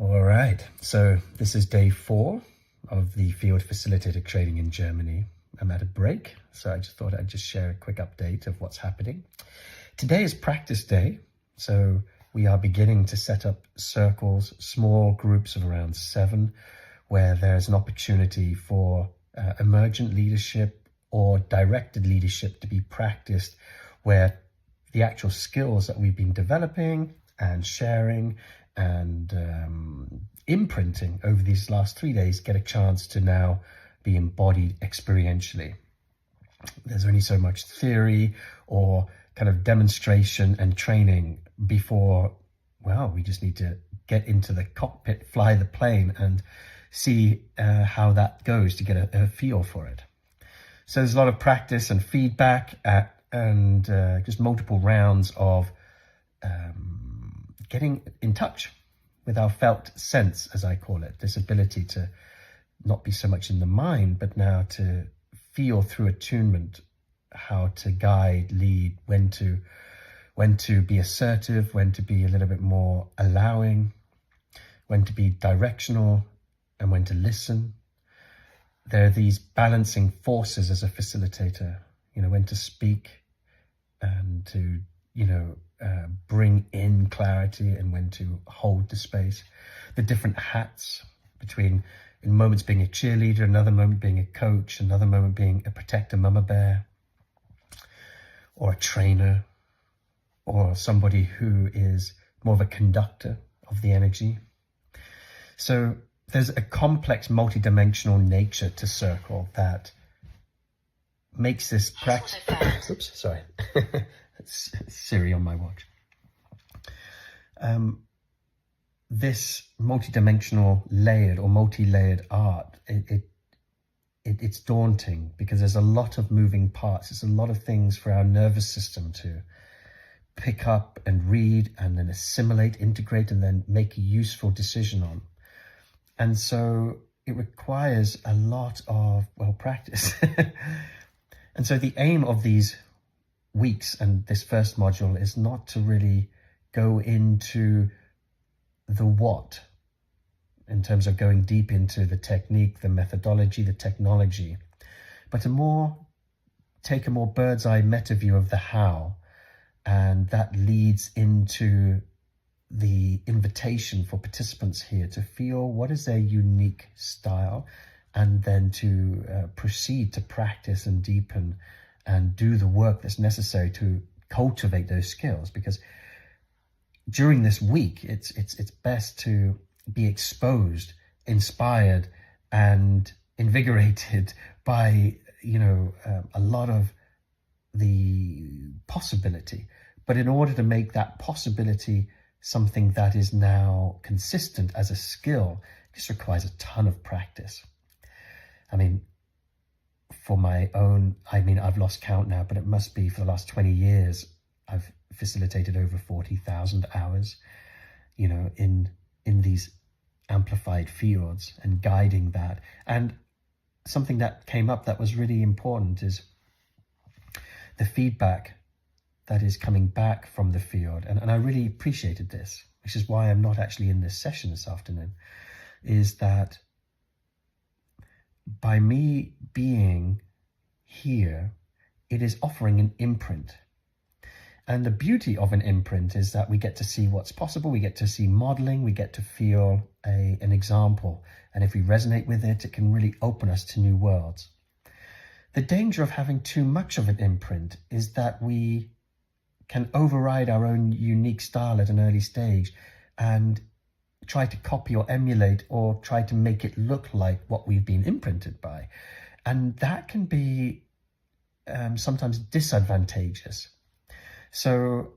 All right, so this is day 4 of the Field Facilitator Training in Germany. I'm at a break, so I just thought I'd just share a quick update of what's happening. Today is practice day, so we are beginning to set up circles, small groups of around 7, where there's an opportunity for emergent leadership or directed leadership to be practiced, where the actual skills that we've been developing and sharing and imprinting over these last 3 days get a chance to now be embodied experientially. There's only so much theory or kind of demonstration and training before, well, we just need to get into the cockpit, fly the plane, and see how that goes to get a feel for it. So there's a lot of practice and feedback and just multiple rounds of getting in touch with our felt sense, as I call it, this ability to not be so much in the mind, but now to feel through attunement how to guide, lead, when to be assertive, when to be a little bit more allowing, when to be directional, and when to listen. There are these balancing forces as a facilitator, when to speak and to, bring in clarity and when to hold the space. The different hats between, in moments, being a cheerleader, another moment being a coach, another moment being a protector, mama bear, or a trainer, or somebody who is more of a conductor of the energy. So there's a complex, multidimensional nature to circle that makes this practice. Oops, sorry. That's Siri on my watch. This multidimensional layered or multi-layered art, it's daunting because there's a lot of moving parts. There's a lot of things for our nervous system to pick up and read and then assimilate, integrate, and then make a useful decision on. And so it requires a lot of, practice. And so the aim of these weeks and this first module is not to really go into the what, in terms of going deep into the technique, the methodology, the technology, but to take a more bird's eye meta view of the how. And that leads into the invitation for participants here to feel what is their unique style, and then to proceed to practice and deepen and do the work that's necessary to cultivate those skills. Because during this week, it's best to be exposed, inspired, and invigorated by a lot of the possibility. But in order to make that possibility something that is now consistent as a skill, this requires a ton of practice. For my own, I've lost count now, but it must be for the last 20 years, I've facilitated over 40,000 hours, in these amplified fields and guiding that. And something that came up that was really important is the feedback that is coming back from the field. And I really appreciated this, which is why I'm not actually in this session this afternoon, is that by me being here, it is offering an imprint. And the beauty of an imprint is that we get to see what's possible, we get to see modeling, we get to feel an example. And if we resonate with it, it can really open us to new worlds. The danger of having too much of an imprint is that we can override our own unique style at an early stage and try to copy or emulate or try to make it look like what we've been imprinted by. And that can be sometimes disadvantageous. So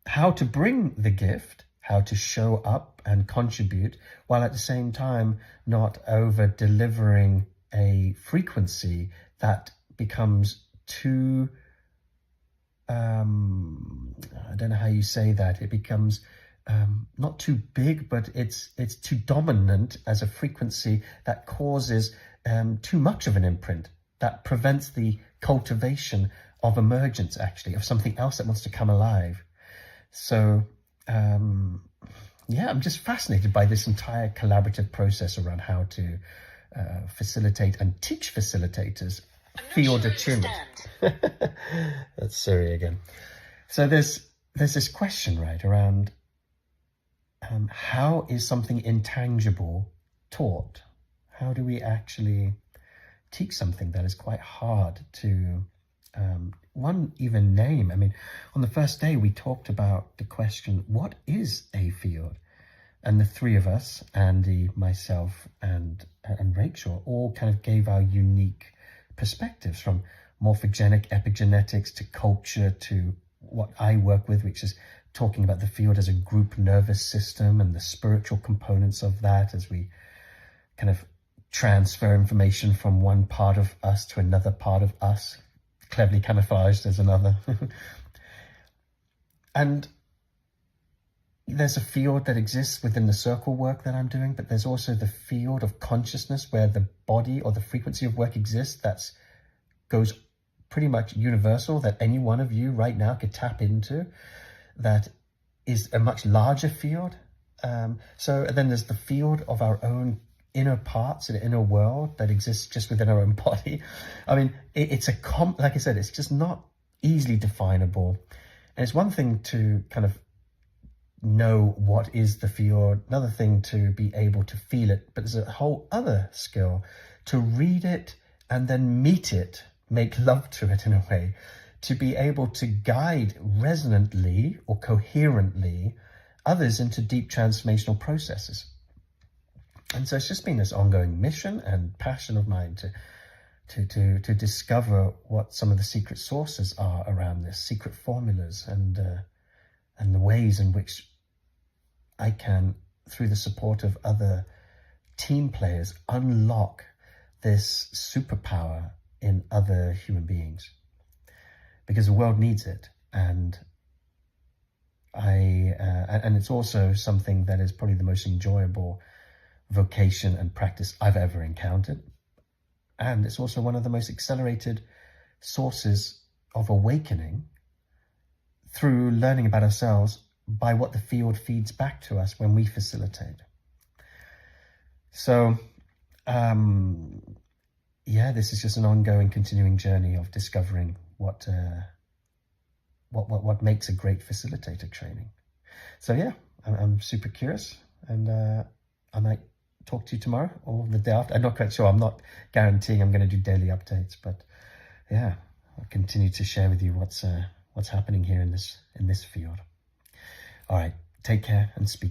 how to bring the gift, how to show up and contribute, while at the same time not over-delivering a frequency that becomes too, I don't know how you say that, it becomes not too big, but it's too dominant as a frequency that causes too much of an imprint, that prevents the cultivation of emergence, actually, of something else that wants to come alive. So yeah, I'm just fascinated by this entire collaborative process around how to facilitate and teach facilitators field attunement. That's Siri again. So there's this question, right, around how is something intangible taught? How do we actually teach something that is quite hard to one even name? I mean, on the first day we talked about the question, what is a field? And the three of us, Andy, myself, and Rachel, all kind of gave our unique perspectives, from morphogenic epigenetics to culture to what I work with, which is talking about the field as a group nervous system and the spiritual components of that as we kind of transfer information from one part of us to another part of us, cleverly camouflaged as another. And there's a field that exists within the circle work that I'm doing, but there's also the field of consciousness where the body or the frequency of work exists that goes pretty much universal, that any one of you right now could tap into, that is a much larger field. So then there's the field of our own inner parts and inner world that exists just within our own body. I mean, it's like I said, it's just not easily definable. And it's one thing to kind of know what is the field, another thing to be able to feel it, but there's a whole other skill to read it and then meet it, make love to it in a way, to be able to guide resonantly or coherently others into deep transformational processes. And so it's just been this ongoing mission and passion of mine to discover what some of the secret sources are around this, secret formulas, and the ways in which I can, through the support of other team players, unlock this superpower in other human beings. Because the world needs it. And and it's also something that is probably the most enjoyable vocation and practice I've ever encountered. And it's also one of the most accelerated sources of awakening through learning about ourselves by what the field feeds back to us when we facilitate. So, yeah, this is just an ongoing, continuing journey of discovering what makes a great facilitator training. So yeah, I'm super curious, and I might talk to you tomorrow or the day after. I'm not quite sure. I'm not guaranteeing I'm going to do daily updates, but yeah, I'll continue to share with you what's happening here in this field. All right, take care and speak to you.